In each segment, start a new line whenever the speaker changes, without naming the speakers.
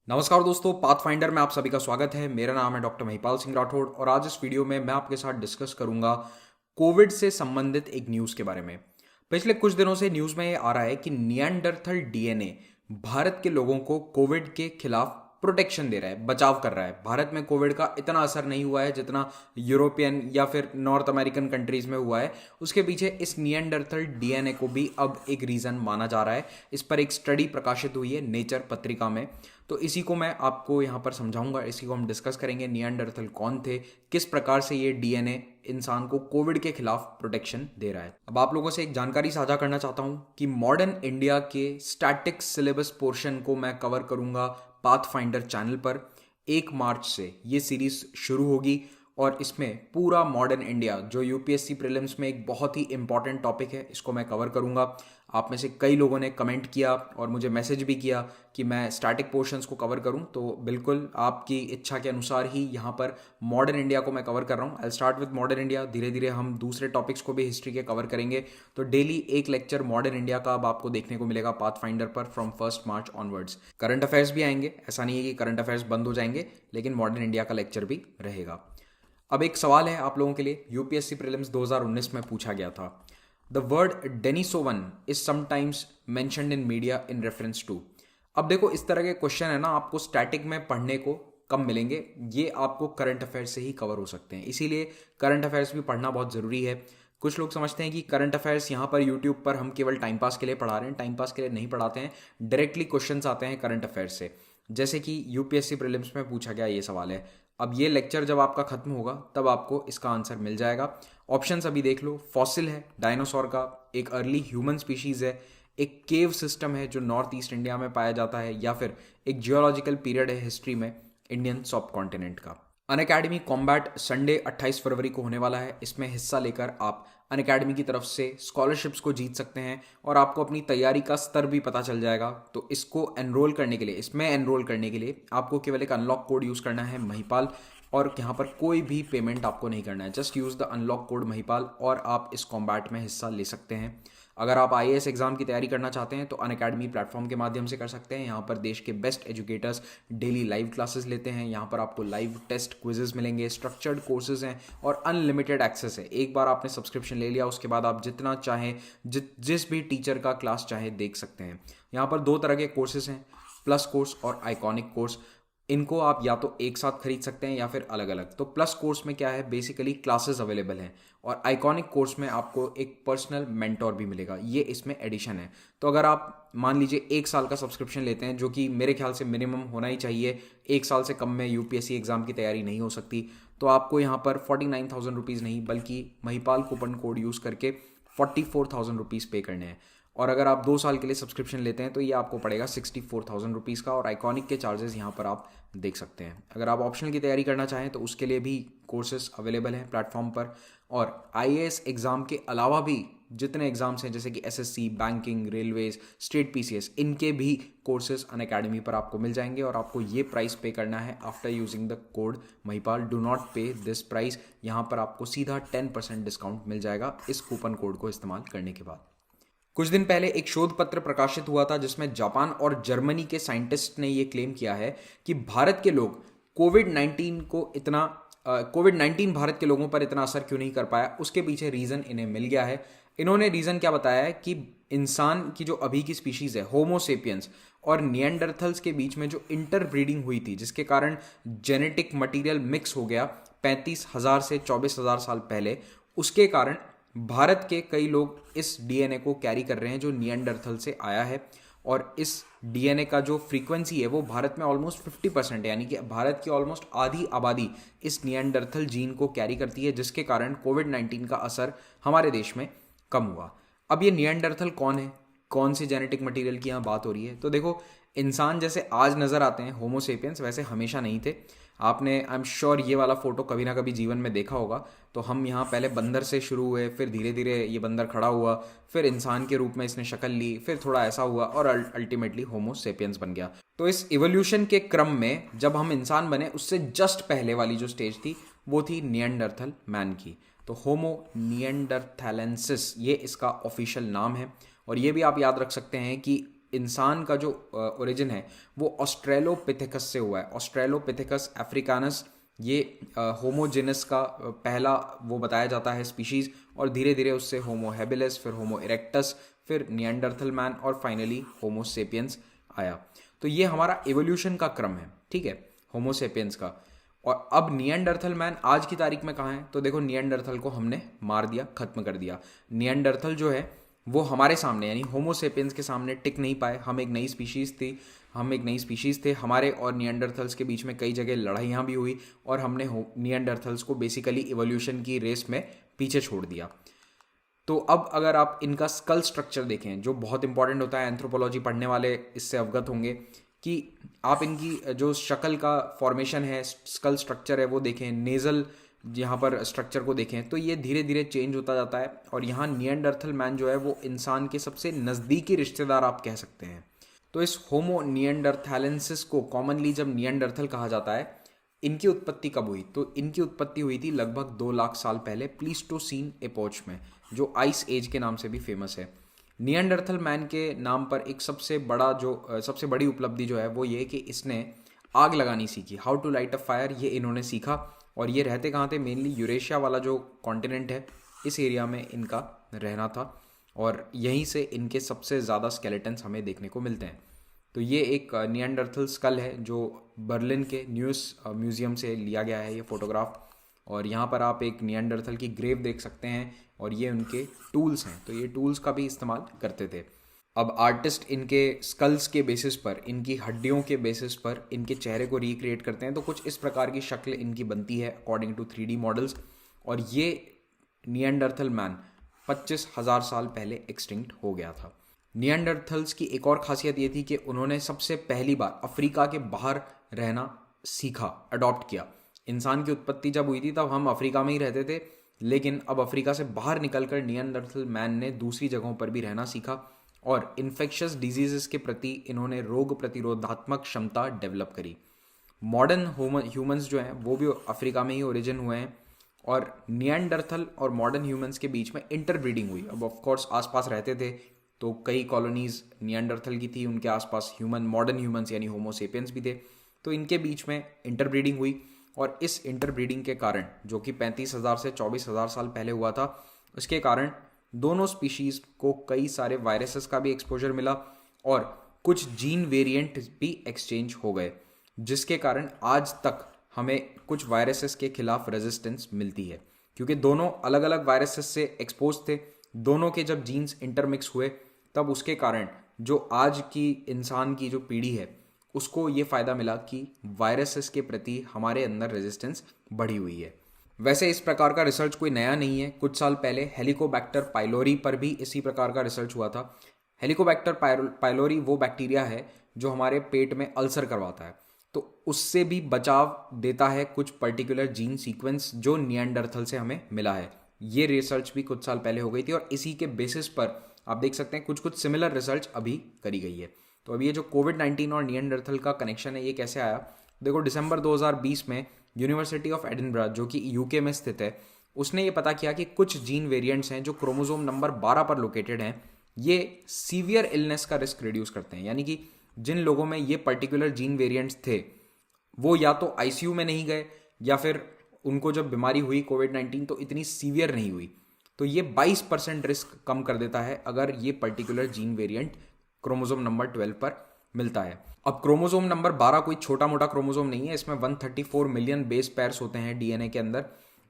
नमस्कार दोस्तों, पाथफाइंडर में आप सभी का स्वागत है। मेरा नाम है डॉक्टर महिपाल सिंह राठौड़ और आज इस वीडियो में मैं आपके साथ डिस्कस करूंगा कोविड से संबंधित एक न्यूज़ के बारे में। पिछले कुछ दिनों से न्यूज़ में ये आ रहा है कि निएंडरथल डीएनए भारत के लोगों को कोविड के खिलाफ प्रोटेक्शन दे रहा है, बचाव कर रहा है। भारत में कोविड का इतना असर नहीं हुआ है जितना यूरोपियन या फिर नॉर्थ अमेरिकन कंट्रीज में हुआ है। उसके पीछे इस निएंडरथल डीएनए को भी अब एक रीज़न माना जा रहा है। इस पर एक स्टडी प्रकाशित हुई है नेचर पत्रिका में। तो इसी को मैं आपको यहाँ पर समझाऊंगा, इसी को हम डिस्कस करेंगे। निएंडरथल कौन थे, किस प्रकार से ये डीएनए इंसान को कोविड के खिलाफ प्रोटेक्शन दे रहा है। अब आप लोगों से एक जानकारी साझा करना चाहता हूँ कि मॉडर्न इंडिया के स्टैटिक्स सिलेबस पोर्शन को मैं कवर करूंगा पाथफाइंडर चैनल पर। 1 मार्च से ये सीरीज शुरू होगी और इसमें पूरा मॉडर्न इंडिया जो यूपीएससी प्रीलिम्स में एक बहुत ही इंपॉर्टेंट टॉपिक है, इसको मैं कवर करूंगा। आप में से कई लोगों ने कमेंट किया और मुझे मैसेज भी किया कि मैं स्टैटिक पोर्शंस को कवर करूं, तो बिल्कुल आपकी इच्छा के अनुसार ही यहाँ पर मॉडर्न इंडिया को मैं कवर कर रहा हूँ। I start with modern India, धीरे धीरे हम दूसरे टॉपिक्स को भी हिस्ट्री के कवर करेंगे। तो डेली एक लेक्चर मॉडर्न इंडिया का अब आपको देखने को मिलेगा पाथफाइंडर पर from 1 March onwards. Current affairs भी आएंगे, ऐसा नहीं है कि करंट अफेयर्स बंद हो जाएंगे, लेकिन मॉडर्न इंडिया का लेक्चर भी रहेगा। अब एक सवाल है आप लोगों के लिए, यूपीएससी प्रीलिम्स 2019 में पूछा गया था। The word Denisovan is sometimes mentioned in media in reference to. अब देखो, इस तरह के क्वेश्चन है ना, आपको स्टैटिक में पढ़ने को कम मिलेंगे, ये आपको करंट अफेयर्स से ही कवर हो सकते हैं। इसीलिए करंट अफेयर्स भी पढ़ना बहुत ज़रूरी है। कुछ लोग समझते हैं कि करंट अफेयर्स यहाँ पर यूट्यूब पर हम केवल टाइम पास के लिए पढ़ा रहे हैं। टाइम पास के लिए नहीं पढ़ाते हैं, डायरेक्टली क्वेश्चंस आते हैं करंट अफेयर्स से। जैसे कि यूपीएससी प्रीलिम्स में पूछा गया ये सवाल है। अब ये लेक्चर जब आपका खत्म होगा तब आपको इसका आंसर मिल जाएगा। ऑप्शंस अभी देख लो। फॉसिल है डायनासोर का, एक अर्ली ह्यूमन स्पीशीज है, एक केव सिस्टम है जो नॉर्थ ईस्ट इंडिया में पाया जाता है, या फिर एक जियोलॉजिकल पीरियड है हिस्ट्री में इंडियन सब कॉन्टिनेंट का। अनअकैडमी कॉम्बैट संडे 28 फरवरी को होने वाला है। इसमें हिस्सा लेकर आप अनअकैडमी की तरफ से स्कॉलरशिप्स को जीत सकते हैं और आपको अपनी तैयारी का स्तर भी पता चल जाएगा। तो इसको एनरोल करने के लिए, इसमें एनरोल करने के लिए आपको केवल एक अनलॉक कोड यूज़ करना है महिपाल, और यहाँ पर कोई भी पेमेंट आपको नहीं करना है। Just use the unlock code Mahipal और आप इस कॉम्बैट में हिस्सा ले सकते हैं। अगर आप आईएएस एग्जाम की तैयारी करना चाहते हैं तो अनअकैडमी प्लेटफॉर्म के माध्यम से कर सकते हैं। यहाँ पर देश के best educators daily live classes लेते हैं। यहाँ पर आपको लाइव टेस्ट क्विजेज मिलेंगे, स्ट्रक्चर्ड कोर्सेज हैं और अनलिमिटेड एक्सेस है। एक बार आपने सब्सक्रिप्शन ले लिया, उसके बाद आप जितना चाहें जिस भी टीचर का क्लास चाहे देख सकते हैं। यहाँ पर 2 तरह के कोर्सेज हैं, प्लस कोर्स और आइकॉनिक कोर्स। इनको आप या तो एक साथ खरीद सकते हैं या फिर अलग अलग। तो प्लस कोर्स में क्या है, बेसिकली क्लासेस अवेलेबल हैं, और आइकॉनिक कोर्स में आपको एक पर्सनल मेंटोर भी मिलेगा। ये इसमें एडिशन है। तो अगर आप मान लीजिए 1 साल का सब्सक्रिप्शन लेते हैं, जो कि मेरे ख्याल से मिनिमम होना ही चाहिए, 1 साल से कम में यूपीएससी एग्जाम की तैयारी नहीं हो सकती, तो आपको यहाँ पर 49,000 रुपीज़ नहीं बल्कि महिपाल कूपन कोड यूज़ करके 44,000 रुपीज़ पे करने हैं। और अगर आप 2 साल के लिए सब्सक्रिप्शन लेते हैं तो ये आपको पड़ेगा 64,000 रुपीज़ का, और आइकॉनिक के चार्जेस यहाँ पर आप देख सकते हैं। अगर आप ऑप्शनल की तैयारी करना चाहें तो उसके लिए भी कोर्सेज अवेलेबल हैं प्लेटफॉर्म पर। और आईएएस एग्ज़ाम के अलावा भी जितने एग्जाम्स हैं, जैसे कि SSC, banking, railways, state PCS, इनके भी कोर्सेज अनअकैडमी पर आपको मिल जाएंगे। और आपको ये प्राइस पे करना है after using the code Mahipal. Do not पे दिस प्राइस। यहाँ पर आपको सीधा 10% डिस्काउंट मिल जाएगा इस कूपन कोड को इस्तेमाल करने के बाद। कुछ दिन पहले एक शोध पत्र प्रकाशित हुआ था जिसमें जापान और जर्मनी के साइंटिस्ट ने यह क्लेम किया है कि भारत के लोग कोविड 19 भारत के लोगों पर इतना असर क्यों नहीं कर पाया। उसके पीछे रीज़न इन्हें मिल गया है। इन्होंने रीज़न क्या बताया है कि इंसान की जो अभी की स्पीशीज़ है होमोसेपियंस और निएंडरथल्स के बीच में जो इंटरब्रीडिंग हुई थी, जिसके कारण जेनेटिक मटेरियल मिक्स हो गया 35,000 से 24,000 साल पहले, उसके कारण भारत के कई लोग इस डीएनए को कैरी कर रहे हैं जो निएंडरथल से आया है। और इस डीएनए का जो फ्रीक्वेंसी है वो भारत में ऑलमोस्ट 50% है, यानी कि भारत की ऑलमोस्ट आधी आबादी इस निएंडरथल जीन को कैरी करती है, जिसके कारण कोविड 19 का असर हमारे देश में कम हुआ। अब ये निएंडरथल कौन है, कौन से जेनेटिक मटेरियल की यहाँ बात हो रही है, तो देखो, इंसान जैसे आज नज़र आते हैं होमोसेपियंस, वैसे हमेशा नहीं थे। आपने आई एम श्योर ये वाला फोटो कभी ना कभी जीवन में देखा होगा। तो हम यहाँ पहले बंदर से शुरू हुए, फिर धीरे धीरे ये बंदर खड़ा हुआ, फिर इंसान के रूप में इसने शक्ल ली, फिर थोड़ा ऐसा हुआ और अल्टीमेटली होमो सेपियंस बन गया। तो इस इवोल्यूशन के क्रम में जब हम इंसान बने, उससे जस्ट पहले वाली जो स्टेज थी वो थी निएंडरथल मैन की। तो होमो निएंडरथैलेंसिस ये इसका ऑफिशियल नाम है। और ये भी आप याद रख सकते हैं कि इंसान का जो ओरिजिन है वो ऑस्ट्रेलोपिथेकस से हुआ है। ऑस्ट्रेलोपिथेकस अफ्रीकानस ये होमोजेनस का पहला वो बताया जाता है स्पीशीज़, और धीरे धीरे उससे होमो हैबिलिस, फिर होमो इरेक्टस, फिर निएंडरथल मैन और फाइनली होमो सेपियंस आया। तो ये हमारा एवोल्यूशन का क्रम है, ठीक है, होमो सेपियंस का। और अब निएंडरथल मैन आज की तारीख में कहाँ है? तो देखो निएंडरथल को हमने मार दिया, खत्म कर दिया। निएंडरथल जो है वो हमारे सामने यानी होमो सेपियंस के सामने टिक नहीं पाए। हम एक नई स्पीशीज़ थे। हमारे और निएंडरथल्स के बीच में कई जगह लड़ाइयाँ भी हुई और हमने निएंडरथल्स को बेसिकली इवोल्यूशन की रेस में पीछे छोड़ दिया। तो अब अगर आप इनका स्कल स्ट्रक्चर देखें, जो बहुत इंपॉर्टेंट होता है, एंथ्रोपोलॉजी पढ़ने वाले इससे अवगत होंगे कि आप इनकी जो शक्ल का फॉर्मेशन है, स्कल स्ट्रक्चर है, वो देखें, नेज़ल यहाँ पर स्ट्रक्चर को देखें, तो ये धीरे धीरे चेंज होता जाता है। और यहाँ निएंडरथल मैन जो है वो इंसान के सबसे नज़दीकी रिश्तेदार आप कह सकते हैं। तो इस होमो निएंडरथैलेंसिस को कॉमनली जब निएंडरथल कहा जाता है, इनकी उत्पत्ति कब हुई? तो इनकी उत्पत्ति हुई थी लगभग 2 लाख साल पहले प्लीस्टोसीन एपोच में, जो आइस एज के नाम से भी फेमस है। निएंडरथल मैन के नाम पर एक सबसे बड़ी उपलब्धि जो है वो ये कि इसने आग लगानी सीखी, how to light a fire, ये इन्होंने सीखा। और ये रहते कहाँ थे? मेनली यूरेशिया वाला जो कॉन्टिनेंट है, इस एरिया में इनका रहना था, और यहीं से इनके सबसे ज़्यादा स्केलेटन्स हमें देखने को मिलते हैं। तो ये एक निएंडरथल स्कल है जो बर्लिन के न्यूज़ म्यूज़ियम से लिया गया है ये फोटोग्राफ। और यहाँ पर आप एक निएंडरथल की ग्रेव देख सकते हैं, और ये उनके टूल्स हैं। तो ये टूल्स का भी इस्तेमाल करते थे। अब आर्टिस्ट इनके स्कल्स के बेसिस पर, इनकी हड्डियों के बेसिस पर इनके चेहरे को रिक्रिएट करते हैं। तो कुछ इस प्रकार की शक्ल इनकी बनती है अकॉर्डिंग टू 3D मॉडल्स। और ये निएंडरथल मैन 25,000 साल पहले एक्सटिंक्ट हो गया था। निएंडरथल्स की एक और खासियत ये थी कि उन्होंने सबसे पहली बार अफ्रीका के बाहर रहना सीखा, अडॉप्ट किया। इंसान की उत्पत्ति जब हुई थी तब हम अफ्रीका में ही रहते थे, लेकिन अब अफ्रीका से बाहर निकलकर निएंडरथल मैन ने दूसरी जगहों पर भी रहना सीखा, और इन्फेक्शियस डिजीजेस के प्रति इन्होंने रोग प्रतिरोधात्मक क्षमता डेवलप करी। मॉडर्न ह्यूमंस जो हैं वो भी अफ्रीका में ही ओरिजिन हुए हैं, और निएंडरथल और मॉडर्न ह्यूमंस के बीच में इंटरब्रीडिंग हुई। अब ऑफ कोर्स आसपास रहते थे, तो कई कॉलोनीज निएंडरथल की थी, उनके आसपास मॉडर्न ह्यूमंस यानी होमो सेपियंस भी थे। तो इनके बीच में इंटरब्रीडिंग हुई, और इस इंटरब्रीडिंग के कारण, जो कि 35,000 से 24,000 साल पहले हुआ था, उसके कारण दोनों स्पीशीज़ को कई सारे वायरसेस का भी एक्सपोजर मिला, और कुछ जीन वेरिएंट भी एक्सचेंज हो गए, जिसके कारण आज तक हमें कुछ वायरसेस के खिलाफ रेजिस्टेंस मिलती है। क्योंकि दोनों अलग अलग वायरसेस से एक्सपोज थे, दोनों के जब जीन्स इंटरमिक्स हुए, तब उसके कारण जो आज की इंसान की जो पीढ़ी है उसको ये फ़ायदा मिला कि वायरसेस के प्रति हमारे अंदर रेजिस्टेंस बढ़ी हुई है। वैसे इस प्रकार का रिसर्च कोई नया नहीं है। कुछ साल पहले हेलिकोबैक्टर पाइलोरी पर भी इसी प्रकार का रिसर्च हुआ था। हेलिकोबैक्टर पाइलोरी वो बैक्टीरिया है जो हमारे पेट में अल्सर करवाता है, तो उससे भी बचाव देता है कुछ पर्टिकुलर जीन सीक्वेंस जो निएंडरथल से हमें मिला है। ये रिसर्च भी कुछ साल पहले हो गई थी, और इसी के बेसिस पर आप देख सकते हैं कुछ सिमिलर रिसर्च अभी करी गई है। तो अभी ये जो कोविड-19 और निएंडरथल का कनेक्शन है, ये कैसे आया? देखो, दिसंबर 2020 में यूनिवर्सिटी ऑफ एडिनबरा, जो कि यूके में स्थित है, उसने ये पता किया कि कुछ जीन वेरिएंट्स हैं जो क्रोमोसोम नंबर 12 पर लोकेटेड हैं, ये सीवियर इलनेस का रिस्क रिड्यूस करते हैं। यानी कि जिन लोगों में ये पर्टिकुलर जीन वेरिएंट्स थे, वो या तो आईसीयू में नहीं गए, या फिर उनको जब बीमारी हुई कोविड-19 तो इतनी सीवियर नहीं हुई। तो ये 22% रिस्क कम कर देता है अगर ये particular gene variant chromosome number 12 पर मिलता है। अब क्रोमोसोम नंबर 12 कोई छोटा मोटा क्रोमोसोम नहीं है, इसमें 134 मिलियन बेस पेयर्स होते हैं डीएनए के अंदर,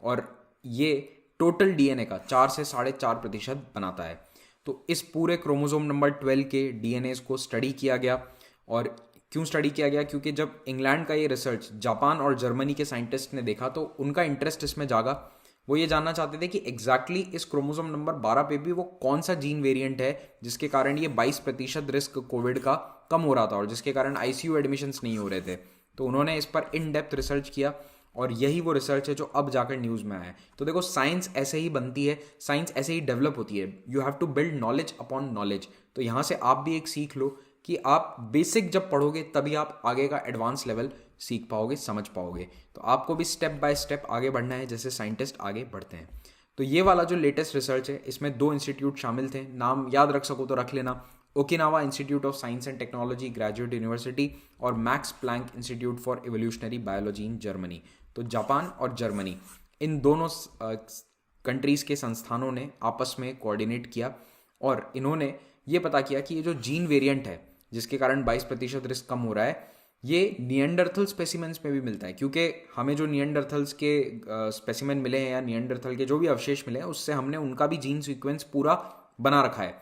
और ये टोटल डीएनए का 4 से 4.5% बनाता है। तो इस पूरे क्रोमोसोम नंबर 12 के डीएनए को स्टडी किया गया। और क्यों स्टडी किया गया? क्योंकि जब इंग्लैंड का ये रिसर्च जापान और जर्मनी के साइंटिस्ट ने देखा तो उनका इंटरेस्ट इसमें जागा। वो ये जानना चाहते थे कि एग्जैक्टली इस क्रोमोसोम नंबर 12 पे भी वो कौन सा जीन वेरिएंट है जिसके कारण ये 22% रिस्क कोविड का कम हो रहा था, और जिसके कारण आईसीयू एडमिशन्स नहीं हो रहे थे। तो उन्होंने इस पर इन डेप्थ रिसर्च किया, और यही वो रिसर्च है जो अब जाकर न्यूज़ में आया है। तो देखो, साइंस ऐसे ही बनती है, साइंस ऐसे ही डेवलप होती है। You have to build knowledge upon knowledge. तो यहाँ से आप भी एक सीख लो कि आप बेसिक जब पढ़ोगे तभी आप आगे का एडवांस लेवल सीख पाओगे, समझ पाओगे। तो आपको भी स्टेप बाय स्टेप आगे बढ़ना है, जैसे साइंटिस्ट आगे बढ़ते हैं। तो ये वाला जो लेटेस्ट रिसर्च है, इसमें 2 इंस्टीट्यूट शामिल थे, नाम याद रख सको तो रख लेना। Okinawa Institute of Science and Technology Graduate University और Max Planck Institute for Evolutionary Biology in Germany. तो जापान और जर्मनी इन दोनों कंट्रीज़ के संस्थानों ने आपस में कोऑर्डिनेट किया और इन्होंने ये पता किया कि ये जो जीन वेरिएंट है जिसके कारण 22% रिस्क कम हो रहा है, ये निएंडरथल स्पेसिमेंस में भी मिलता है, क्योंकि हमें जो निएंडरथल्स के स्पेसिमेन मिले हैं या निएंडरथल के जो भी अवशेष मिले हैं उससे हमने उनका भी जीन सीक्वेंस पूरा बना रखा है।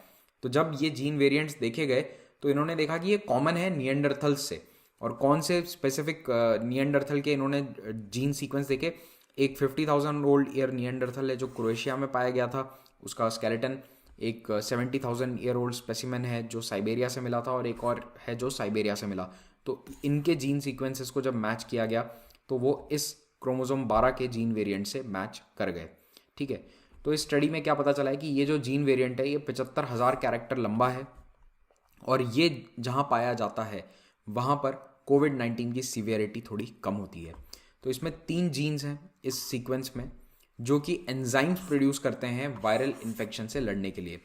तो जब ये जीन वेरिएंट्स देखे गए तो इन्होंने देखा कि ये कॉमन है निएंडरथल्स से। और कौन से स्पेसिफिक निएंडरथल के इन्होंने जीन सीक्वेंस देखे, एक 50,000 ओल्ड ईयर निएंडरथल है जो क्रोएशिया में पाया गया था, उसका स्केलेटन। एक 70,000 ईयर ओल्ड स्पेसिमेन है जो साइबेरिया से मिला था और एक और है जो साइबेरिया से मिला। तो इनके जीन सीक्वेंसेस को जब मैच किया गया तो वो इस क्रोमोसोम 12 के जीन वेरिएंट से मैच कर गए। ठीक है, तो इस स्टडी में क्या पता चला है कि ये जो जीन वेरिएंट है ये 75,000 कैरेक्टर लंबा है और ये जहाँ पाया जाता है वहाँ पर कोविड-19 की सीवियरिटी थोड़ी कम होती है। तो इसमें 3 जीन्स हैं इस सीक्वेंस में जो कि एंजाइम्स प्रोड्यूस करते हैं वायरल इन्फेक्शन से लड़ने के लिए।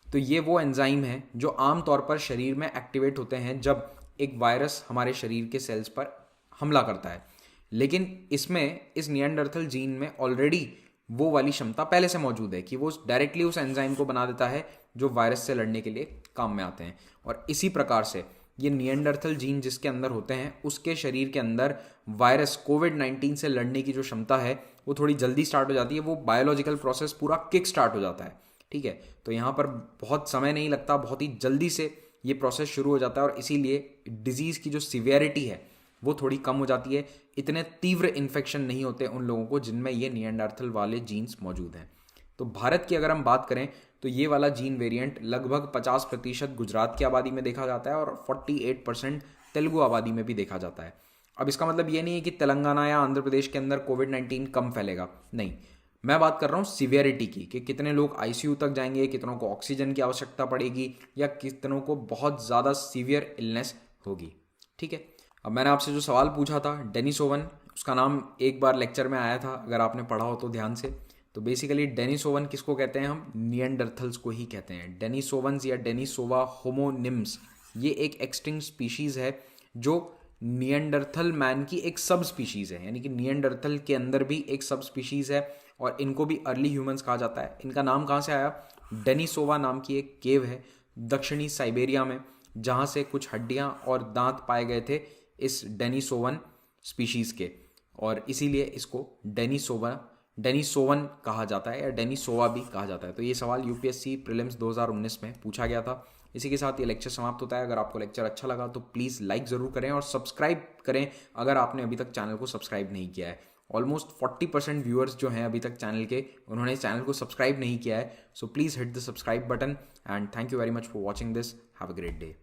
तो ये वो एंजाइम हैं जो आमतौर पर शरीर में एक्टिवेट होते हैं जब एक वायरस हमारे शरीर के सेल्स पर हमला करता है, लेकिन इसमें इस निएंडरथल जीन में ऑलरेडी वो वाली क्षमता पहले से मौजूद है कि वो डायरेक्टली उस एंजाइम को बना देता है जो वायरस से लड़ने के लिए काम में आते हैं। और इसी प्रकार से ये निएंडरथल जीन जिसके अंदर होते हैं उसके शरीर के अंदर वायरस कोविड-19 से लड़ने की जो क्षमता है वो थोड़ी जल्दी स्टार्ट हो जाती है, वो बायोलॉजिकल प्रोसेस पूरा किक स्टार्ट हो जाता है। ठीक है, तो यहाँ पर बहुत समय नहीं लगता, बहुत ही जल्दी से ये प्रोसेस शुरू हो जाता है और इसीलिए डिजीज़ की जो सीवियरिटी है वो थोड़ी कम हो जाती है। इतने तीव्र इन्फेक्शन नहीं होते उन लोगों को जिनमें ये निएंडरथल वाले जीन्स मौजूद हैं। तो भारत की अगर हम बात करें तो ये वाला जीन वेरिएंट लगभग 50% गुजरात की आबादी में देखा जाता है और 48% तेलुगु आबादी में भी देखा जाता है। अब इसका मतलब ये नहीं है कि तेलंगाना या आंध्र प्रदेश के अंदर कोविड-19 कम फैलेगा, नहीं। मैं बात कर रहा हूँ सीवियरिटी की, कि कितने लोग आईसीयू तक जाएंगे, कितनों को ऑक्सीजन की आवश्यकता पड़ेगी या कितनों को बहुत ज़्यादा सीवियर इलनेस होगी। ठीक है, अब मैंने आपसे जो सवाल पूछा था डेनिसोवन, उसका नाम एक बार लेक्चर में आया था, अगर आपने पढ़ा हो तो ध्यान से। तो बेसिकली डेनिसोवन किसको कहते हैं, हम निएंडरथल्स को ही कहते हैं। डेनिसोवंस या डेनिसोवा होमोनिम्स ये एक एक्सटिंक्ट स्पीशीज़ है जो निएंडरथल मैन की एक सब स्पीशीज़ है, यानी कि निएंडरथल के अंदर भी एक सब स्पीशीज़ है और इनको भी अर्ली ह्यूमंस कहा जाता है। इनका नाम कहाँ से आया, डेनिसोवा नाम की एक केव है दक्षिणी साइबेरिया में जहाँ से कुछ हड्डियाँ और दांत पाए गए थे इस डेनिसोवन स्पीशीज़ के, और इसीलिए इसको डेनिसोवन कहा जाता है या डेनिसोवा भी कहा जाता है। तो ये सवाल यूपीएससी प्रीलिम्स 2019 में पूछा गया था। इसी के साथ ये लेक्चर समाप्त होता है। अगर आपको लेक्चर अच्छा लगा तो प्लीज़ लाइक ज़रूर करें और सब्सक्राइब करें अगर आपने अभी तक चैनल को सब्सक्राइब नहीं किया है। ऑलमोस्ट 40% व्यूअर्स जो हैं अभी तक चैनल के, उन्होंने चैनल को सब्सक्राइब नहीं किया है। So please hit the subscribe button and thank you very much for watching this. Have a great day.